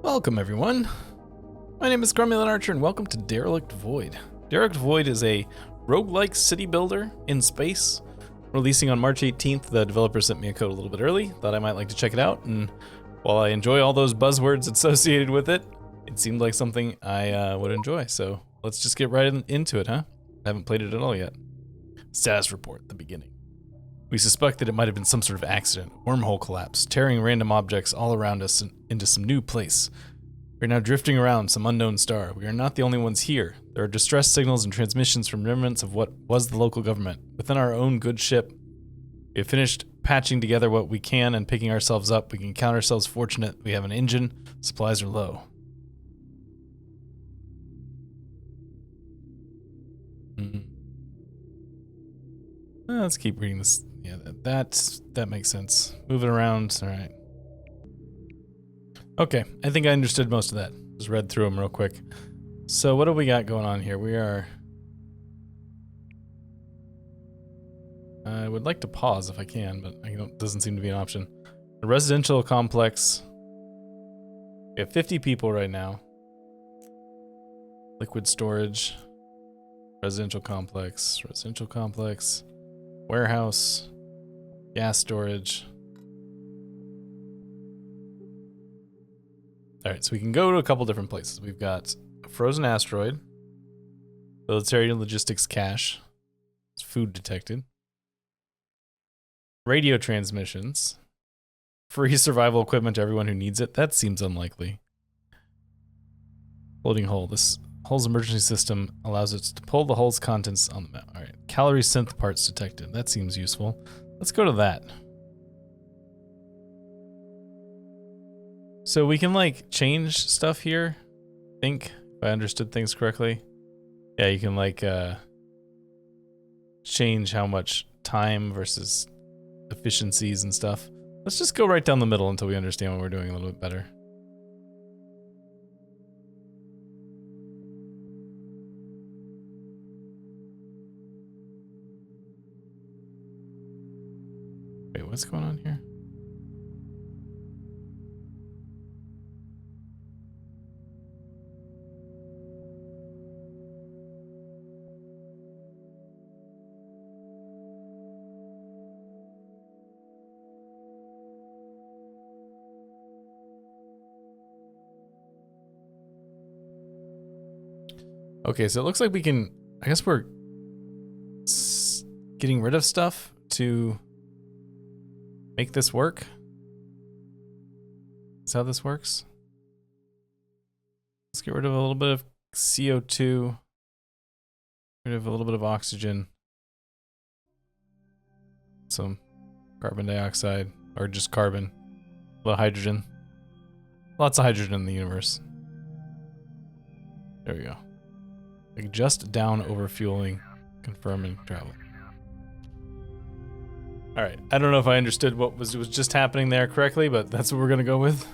Welcome everyone. My name is Cromulent Archer and welcome to Derelict Void. Derelict Void is a roguelike city builder in space. Releasing on March 18th, the developer sent me a code a little bit early. Thought I might like to check it out, and while I enjoy all those buzzwords associated with it, it seemed like something I would enjoy. So let's just get right into it, huh? I haven't played it at all yet. Status report at the beginning. We suspect that it might have been some sort of accident, wormhole collapse, tearing random objects all around us into some new place. We're now drifting around some unknown star. We are not the only ones here. There are distress signals and transmissions from remnants of what was the local government. Within our own good ship, we have finished patching together what we can and picking ourselves up. We can count ourselves fortunate. We have an engine. Supplies are low. Let's keep reading this. Yeah, that makes sense. Moving around, all right. Okay, I think I understood most of that. Just read through them real quick. So what do we got going on here? We are... I would like to pause if I can, but it doesn't seem to be an option. A residential complex. We have 50 people right now. Liquid storage. Residential complex. Warehouse. Gas storage. Alright, so we can go to a couple different places. We've got a frozen asteroid, military logistics cache, food detected, radio transmissions, free survival equipment to everyone who needs it. That seems unlikely. Floating hull. This hull's emergency system allows it to pull the hull's contents on the map. Alright, calorie synth parts detected. That seems useful. Let's go to that. So we can like change stuff here. I think, if I understood things correctly. Yeah, you can like change how much time versus efficiencies and stuff. Let's just go right down the middle until we understand what we're doing a little bit better. Wait, what's going on here? Okay, so it looks like we can, I guess we're getting rid of stuff to make this work. Is how this works. Let's get rid of a little bit of CO2, rid of a little bit of oxygen, some carbon dioxide, or just carbon, a little hydrogen. Lots of hydrogen in the universe. There we go. Like just down overfueling, confirming travel. Alright, I don't know if I understood what was just happening there correctly, but that's what we're gonna go with.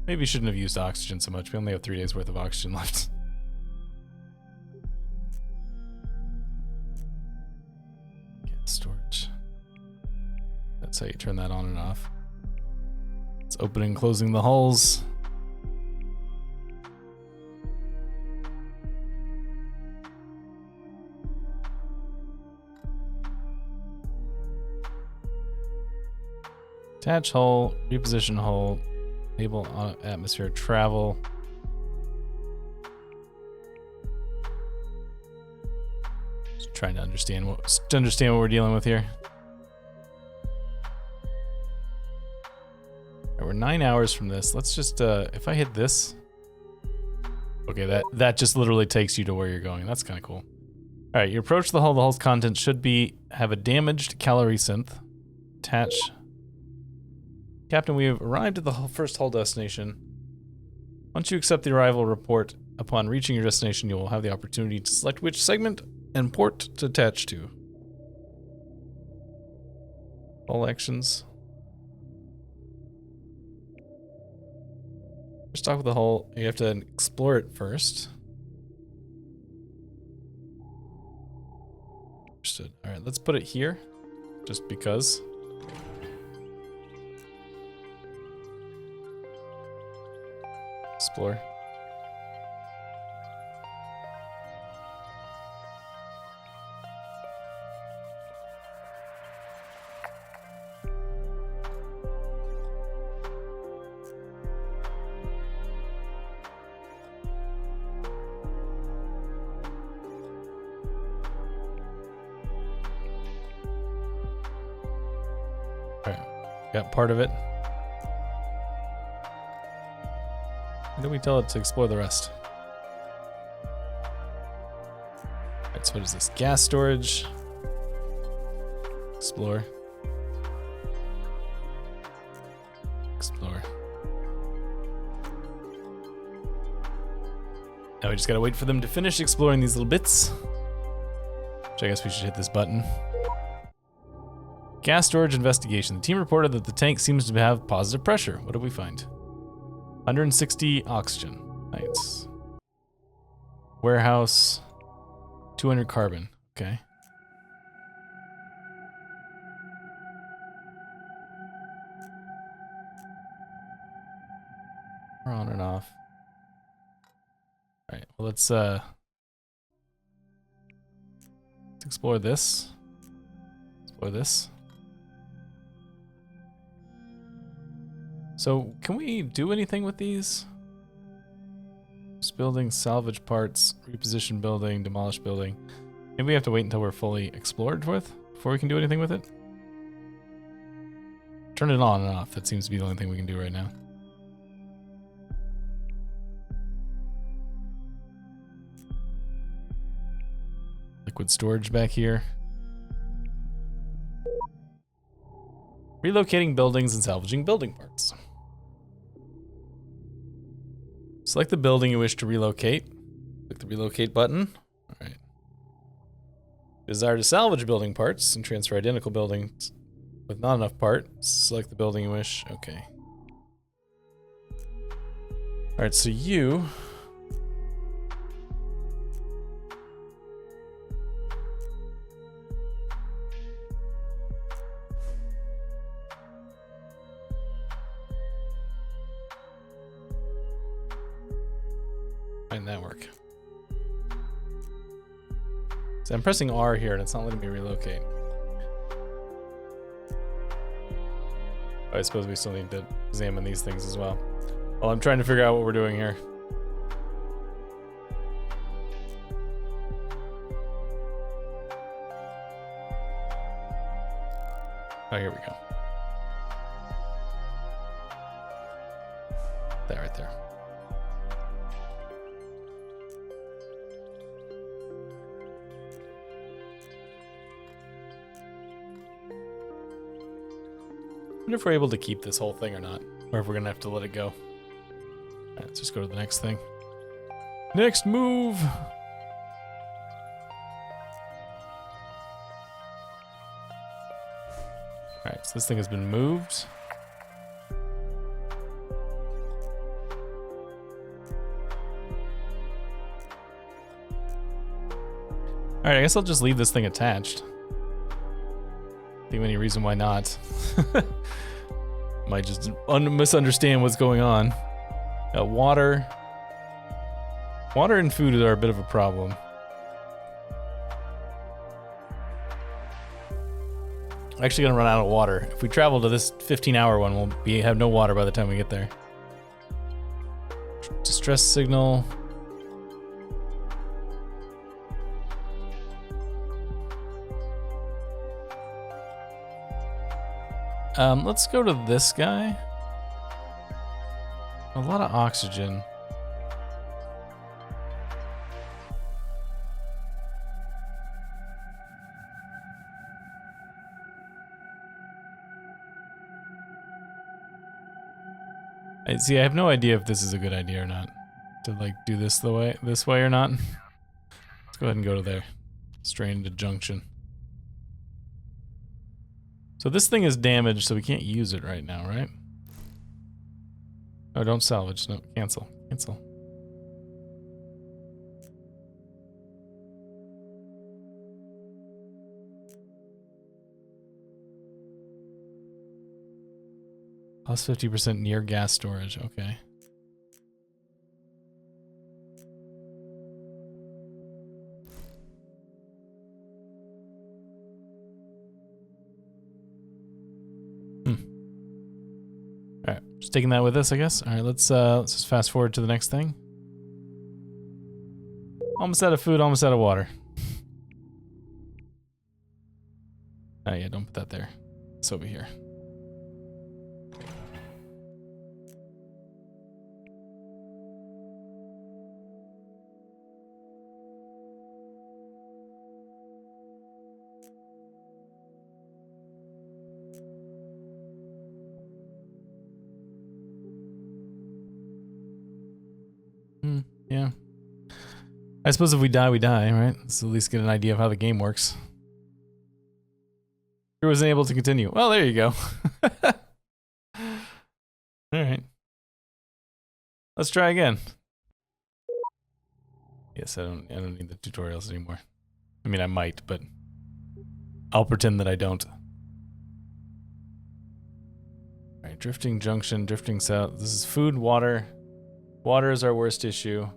Maybe shouldn't have used oxygen so much. We only have 3 days worth of oxygen left. Gas storage. That's how you turn that on and off. It's opening and closing the hulls. Attach hull, reposition hull, enable atmosphere travel. Just trying to understand what we're dealing with here. We're 9 hours from this. Let's just, if I hit this. Okay, that just literally takes you to where you're going. That's kind of cool. All right, you approach the hull. The hull's contents should have a damaged calorie synth. Attach. Captain, we have arrived at the first hull destination. Once you accept the arrival report, upon reaching your destination, you will have the opportunity to select which segment and port to attach to. Hull actions. Start with the hull. You have to explore it first. Understood. All right, let's put it here. just because. Explore. Got part of it. Why don't we tell it to explore the rest? Alright, so what is this? Gas storage. Explore. Explore. Now we just gotta wait for them to finish exploring these little bits. Which I guess we should hit this button. Gas storage investigation. The team reported that the tank seems to have positive pressure. What did we find? 160 oxygen. Nice. Warehouse. 200 carbon. Okay. We're on and off. Alright, well let's explore this. Explore this. So, can we do anything with these? Just building, salvage parts, reposition building, demolish building. Maybe we have to wait until we're fully explored with before we can do anything with it. Turn it on and off. That seems to be the only thing we can do right now. Liquid storage back here. Relocating buildings and salvaging building parts. Select the building you wish to relocate. Click the relocate button. All right. Desire to salvage building parts and transfer identical buildings with not enough parts. Select the building you wish. Okay. All right, so you... that work. So I'm pressing R here and it's not letting me relocate. I suppose we still need to examine these things as well. Well, I'm trying to figure out what we're doing here. Oh, here we go. That right there. I wonder if we're able to keep this whole thing or not, or if we're gonna have to let it go. Alright, let's just go to the next thing. Next move! Alright, so this thing has been moved. Alright, I guess I'll just leave this thing attached. Think of any reason why not. Might just misunderstand what's going on. Water. Water and food are a bit of a problem. I'm actually gonna run out of water. If we travel to this 15-hour one, we'll have no water by the time we get there. Distress signal. Let's go to this guy. A lot of oxygen. I have no idea if this is a good idea or not. To like do this way or not. Let's go ahead and go to there. Straight into junction. So this thing is damaged, so we can't use it right now, right? Oh, don't salvage. No, cancel. Cancel. Plus 50% near gas storage. Okay. Alright, just taking that with us, I guess. Alright, let's just fast forward to the next thing. Almost out of food, almost out of water. Oh yeah, don't put that there. It's over here. Yeah. I suppose if we die, we die, right? Let's at least get an idea of how the game works. He wasn't able to continue. Well, there you go. Alright. Let's try again. Yes, I don't need the tutorials anymore. I mean, I might, but I'll pretend that I don't. Alright, drifting junction, drifting south. This is food, water. Water is our worst issue.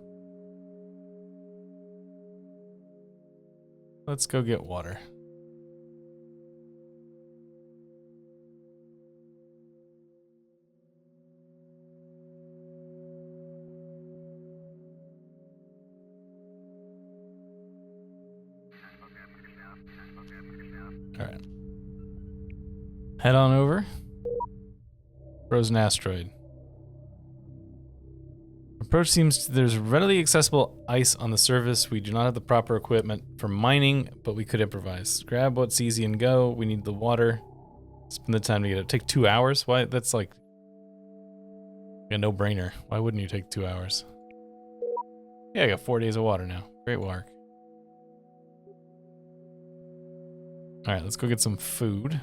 Let's go get water. Alright. Head on over. Frozen asteroid. Approach seems there's readily accessible ice on the surface. We do not have the proper equipment for mining, but we could improvise. Grab what's easy and go. We need the water. Spend the time to get it. Take 2 hours? Why? That's like a no-brainer. Why wouldn't you take 2 hours? Yeah, I got 4 days of water now. Great work. Alright, let's go get some food.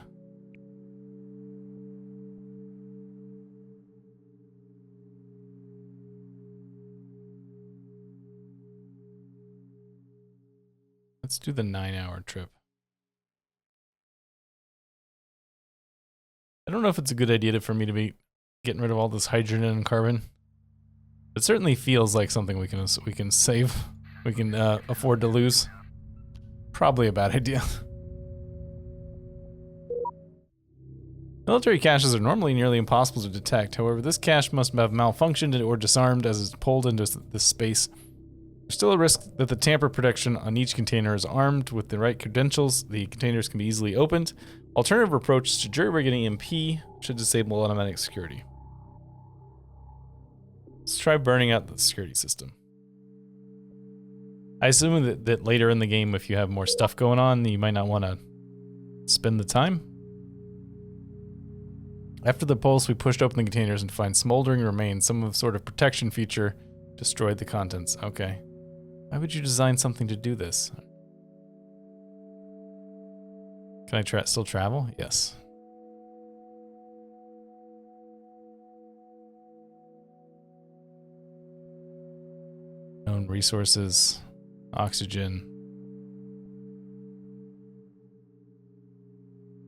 Let's do the 9-hour trip. I don't know if it's a good idea for me to be getting rid of all this hydrogen and carbon. It certainly feels like something we can save. We can afford to lose. Probably a bad idea. Military caches are normally nearly impossible to detect. However, this cache must have malfunctioned or disarmed as it's pulled into this space. There's still a risk that the tamper protection on each container is armed with the right credentials. The containers can be easily opened. Alternative approach to jury-rigging EMP should disable automatic security. Let's try burning out the security system. I assume that later in the game, if you have more stuff going on, you might not want to spend the time. After the pulse, we pushed open the containers and find smoldering remains. Some sort of protection feature destroyed the contents. Okay. Why would you design something to do this? Can I still travel? Yes. Known resources, oxygen.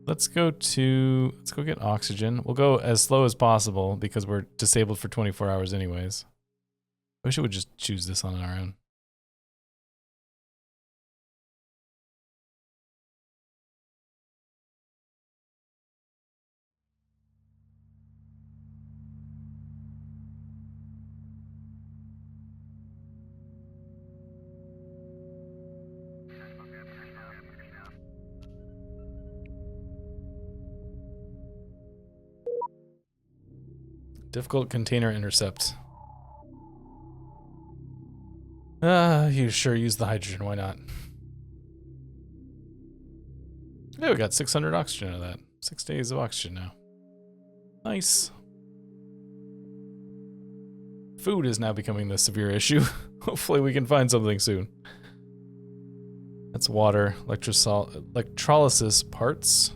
Let's go get oxygen. We'll go as slow as possible because we're disabled for 24 hours anyways. I wish it would just choose this on our own. Difficult container intercept. You sure use the hydrogen, why not? Yeah, we got 600 oxygen out of that. 6 days of oxygen now. Nice. Food is now becoming the severe issue. Hopefully we can find something soon. That's water, electrolysis parts.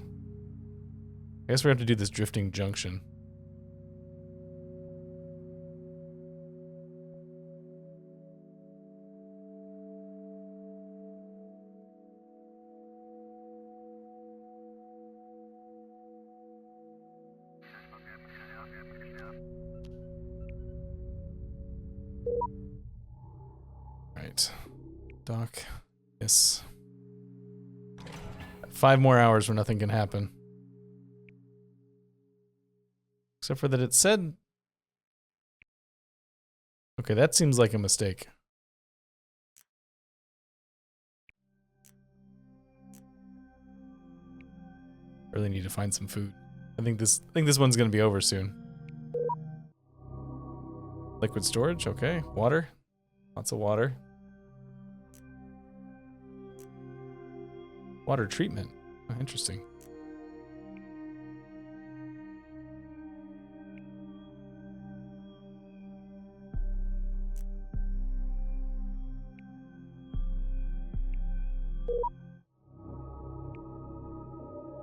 I guess we have to do this drifting junction. dock. Yes. 5 more hours where nothing can happen. Except for that it said... Okay, that seems like a mistake. Really need to find some food. I think this one's gonna be over soon. Liquid storage, okay. Water. Lots of water. Water treatment. Oh, interesting.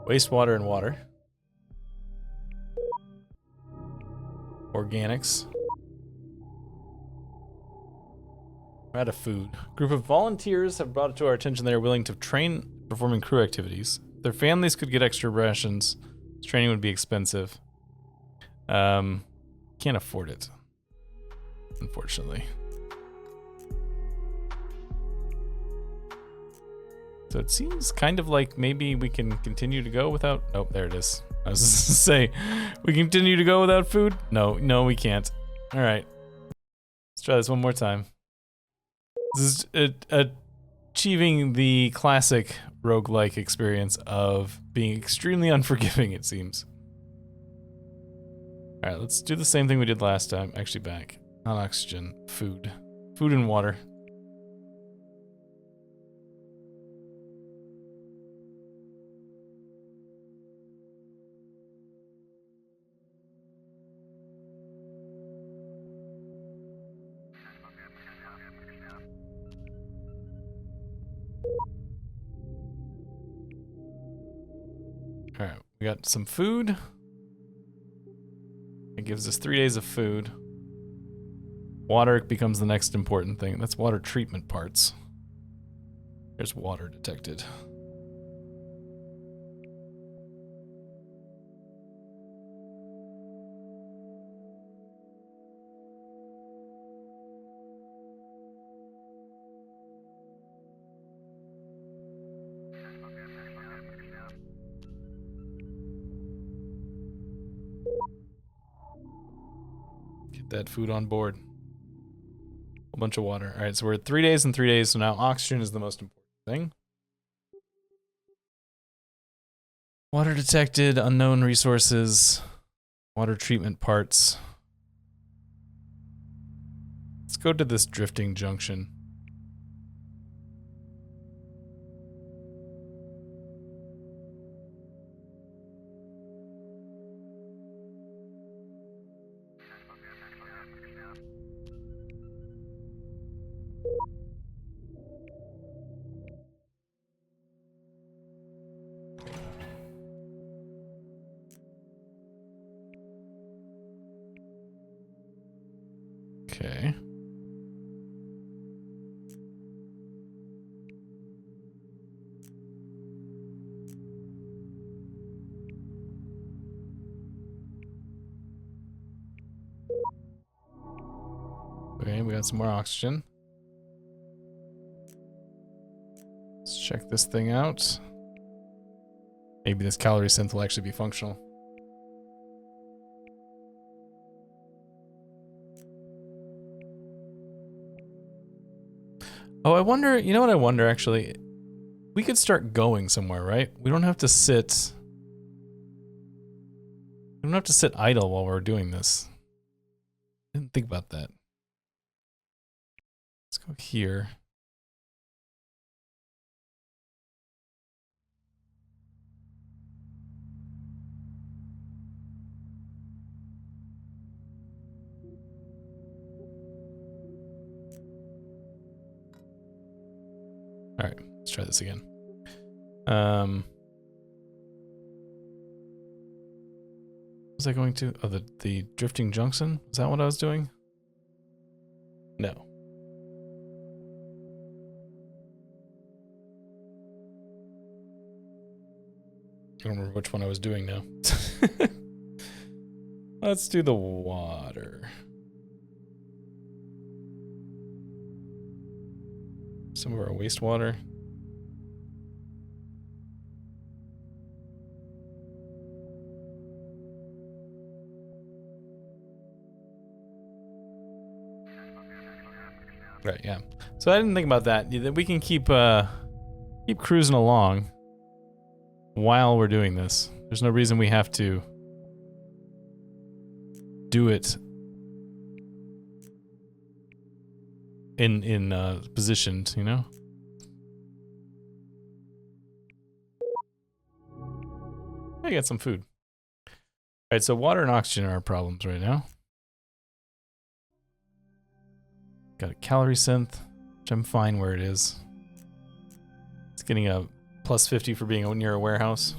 Wastewater and water. Organics. We're out of food. Group of volunteers have brought it to our attention they are willing to train performing crew activities. Their families could get extra rations. This training would be expensive. Can't afford it, unfortunately. So it seems kind of like maybe we can continue to go without... Oh, there it is. I was just gonna say, we continue to go without food? No, we can't. All right. Let's try this one more time. This is achieving the classic roguelike experience of being extremely unforgiving, it seems. All right, let's do the same thing we did last time. Actually back. Not oxygen, food. Food and water. Alright, we got some food. It gives us 3 days of food. Water becomes the next important thing. That's water treatment parts. There's water detected. That food on board. A bunch of water. Alright, so we're at 3 days and 3 days, so now oxygen is the most important thing. Water detected, unknown resources, water treatment parts. Let's go to this drifting junction. Okay. Okay, we got some more oxygen. Let's check this thing out. Maybe this calorie synth will actually be functional. Oh, I wonder, you know what I wonder actually? We could start going somewhere, right? We don't have to sit... We don't have to sit idle while we're doing this. I didn't think about that. Let's go here. Alright, let's try this again. What was I going to? Oh, the drifting junction? Is that what I was doing? No. I don't remember which one I was doing now. Let's do the water. some of our wastewater. Right, yeah. So I didn't think about that. We can keep cruising along while we're doing this. There's no reason we have to do it in positioned, you know? I got some food. Alright, so water and oxygen are our problems right now. Got a calorie synth, which I'm fine where it is. It's getting a plus 50 for being near a warehouse.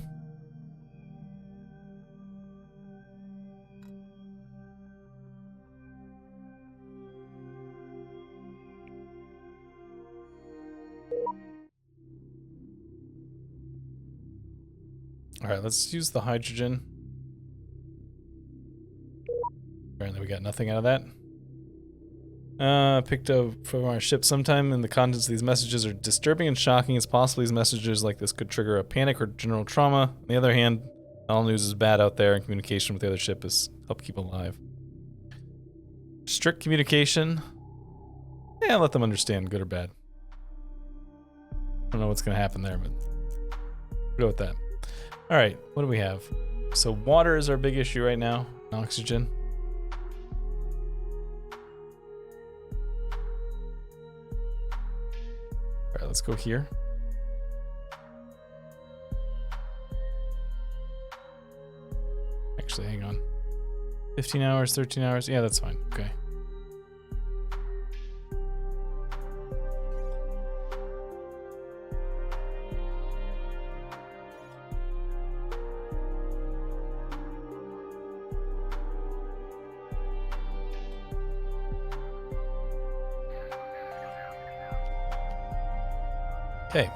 Alright, let's use the hydrogen. Apparently we got nothing out of that. Picked up from our ship sometime, and the contents of these messages are disturbing and shocking. It's possible these messages like this could trigger a panic or general trauma. On the other hand, all news is bad out there, and communication with the other ship is help keep alive. Strict communication. Yeah, let them understand, good or bad. I don't know what's gonna happen there, but we'll go with that. Alright, what do we have? So water is our big issue right now, oxygen. Alright, let's go here. Actually, hang on. 15 hours, 13 hours. Yeah, that's fine. Okay. Okay,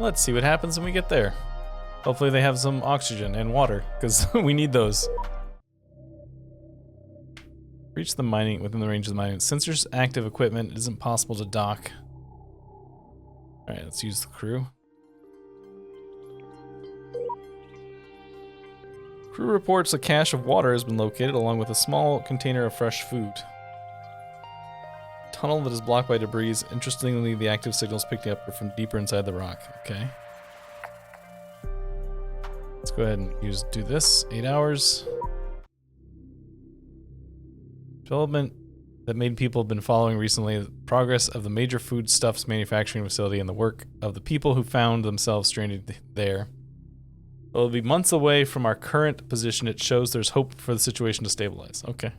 let's see what happens when we get there. Hopefully they have some oxygen and water, because we need those. Reach the mining within the range of the mining. Since there's active equipment, it isn't possible to dock. Alright, let's use the crew. Crew reports a cache of water has been located along with a small container of fresh food. Tunnel that is blocked by debris. Interestingly, the active signals picking up are from deeper inside the rock. Okay. Let's go ahead and do this. 8 hours. Development that made people have been following recently the progress of the major foodstuffs manufacturing facility and the work of the people who found themselves stranded there. It'll be months away from our current position. It shows there's hope for the situation to stabilize. Okay.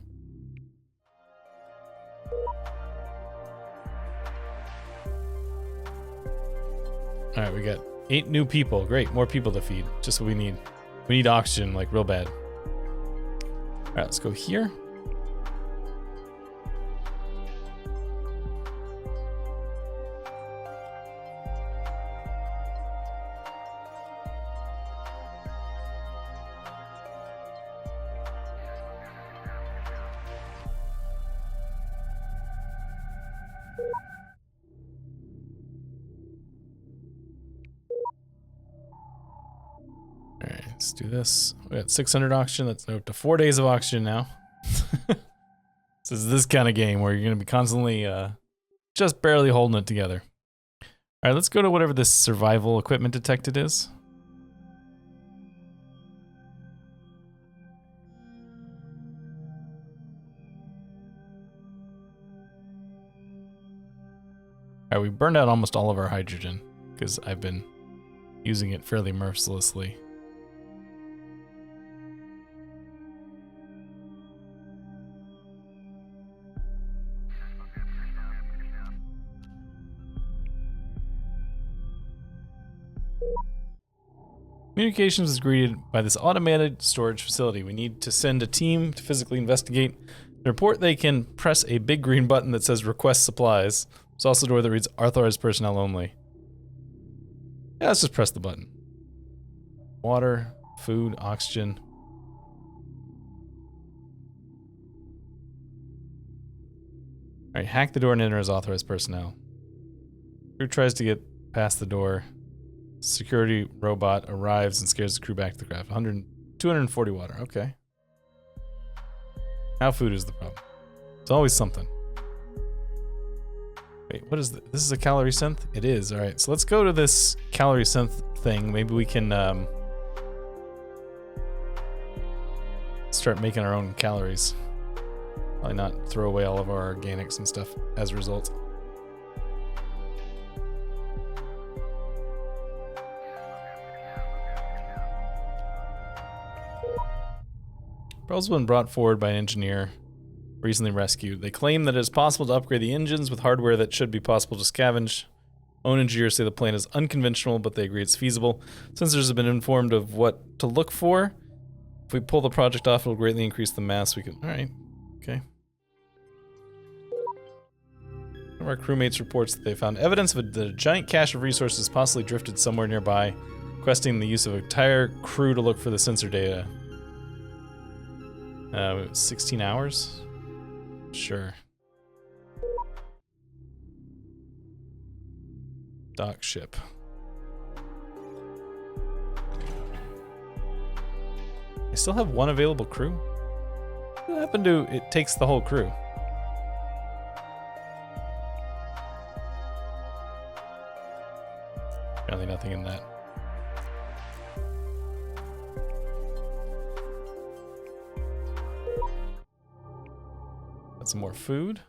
Alright, we got 8 new people. Great, more people to feed. Just what we need. We need oxygen, like, real bad. Alright, let's go here. Let's do this. We got 600 oxygen. That's up to 4 days of oxygen now. This is this kind of game where you're going to be constantly just barely holding it together. All right, let's go to whatever this survival equipment detected is. All right, we burned out almost all of our hydrogen because I've been using it fairly mercilessly. Communications is greeted by this automated storage facility. We need to send a team to physically investigate. To report, they can press a big green button that says request supplies. There's also a door that reads authorized personnel only. Yeah, let's just press the button. Water, food, oxygen. Alright, hack the door and enter as authorized personnel. Crew tries to get past the door. Security robot arrives and scares the crew back to the craft. 240 water. Okay. Now food is the problem. It's always something. Wait, what is this? This is a calorie synth? It is. All right, so let's go to this calorie synth thing. Maybe we can start making our own calories. Probably not throw away all of our organics and stuff as a result. Pearl's been brought forward by an engineer recently rescued. They claim that it is possible to upgrade the engines with hardware that should be possible to scavenge. Own engineers say the plan is unconventional, but they agree it's feasible. Sensors have been informed of what to look for. If we pull the project off, it will greatly increase the mass we can... Alright. Okay. One of our crewmates reports that they found evidence of a giant cache of resources possibly drifted somewhere nearby, requesting the use of an entire crew to look for the sensor data. 16 hours? Sure. Dock ship. I still have one available crew? What happened to it takes the whole crew? Apparently nothing in that. Got some more food.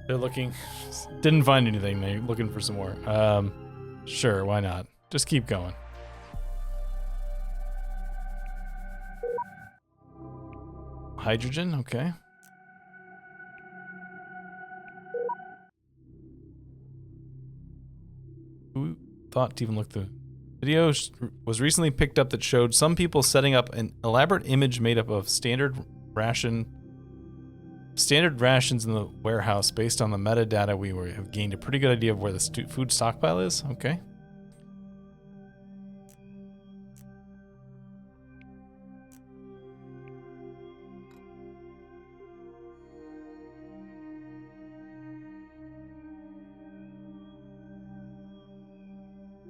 They're looking. Didn't find anything. They're looking for some more. Sure, why not? Just keep going. Hydrogen, okay. Who thought to even look? The video was recently picked up that showed some people setting up an elaborate image made up of standard rations in the warehouse. Based on the metadata, we have gained a pretty good idea of where the food stockpile is. Okay.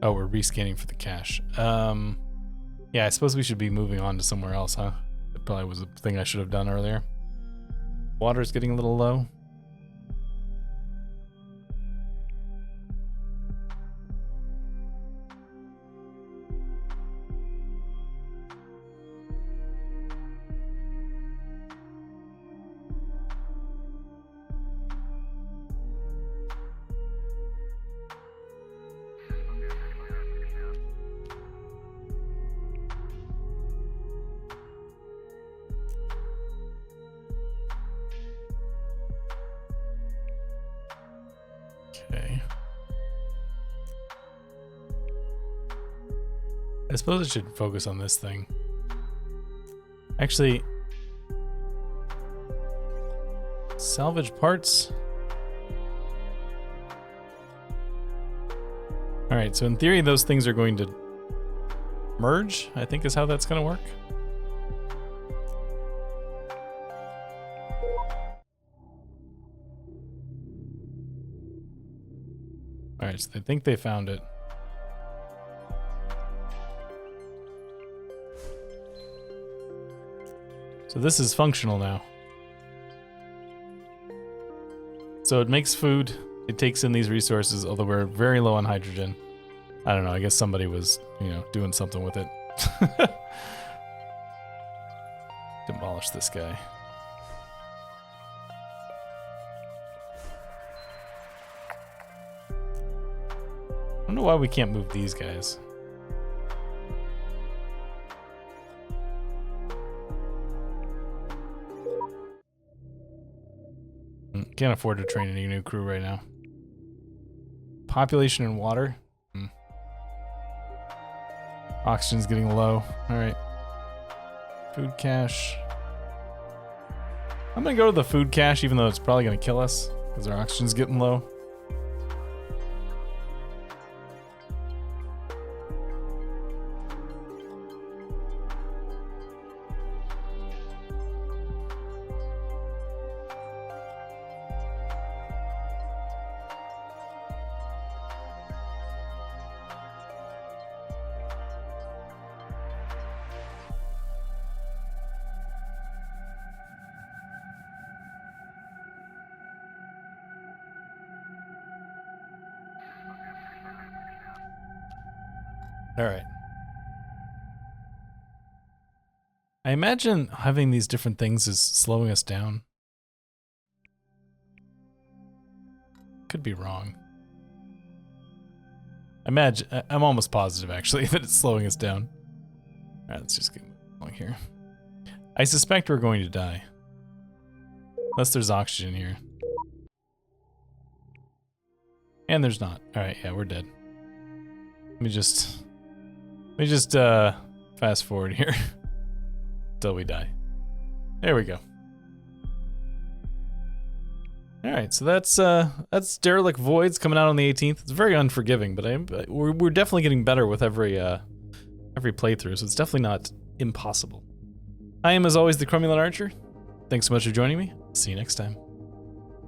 Oh, we're rescanning for the cache. Yeah, I suppose we should be moving on to somewhere else, huh? That probably was a thing I should have done earlier. Water's getting a little low. Okay. I suppose I should focus on this thing. Actually, salvage parts. All right, so in theory, those things are going to merge, I think is how that's going to work. All right, so they think they found it. So this is functional now. So it makes food, it takes in these resources, although we're very low on hydrogen. I don't know, I guess somebody was, doing something with it. Demolish this guy. I don't know why we can't move these guys. Can't afford to train any new crew right now. Population and water. Oxygen's getting low. Alright. Food cache. I'm gonna go to the food cache even though it's probably gonna kill us because our oxygen's getting low. All right. I imagine having these different things is slowing us down. Could be wrong. I'm almost positive actually that it's slowing us down. All right, let's just get along here. I suspect we're going to die. Unless there's oxygen here. And there's not. All right, yeah, we're dead. Let me just fast forward here until we die. There we go. All right, so that's Derelict Void's coming out on the 18th. It's very unforgiving, but we're definitely getting better with every playthrough, so it's definitely not impossible. I am, as always, the Cromulent Archer. Thanks so much for joining me. See you next time.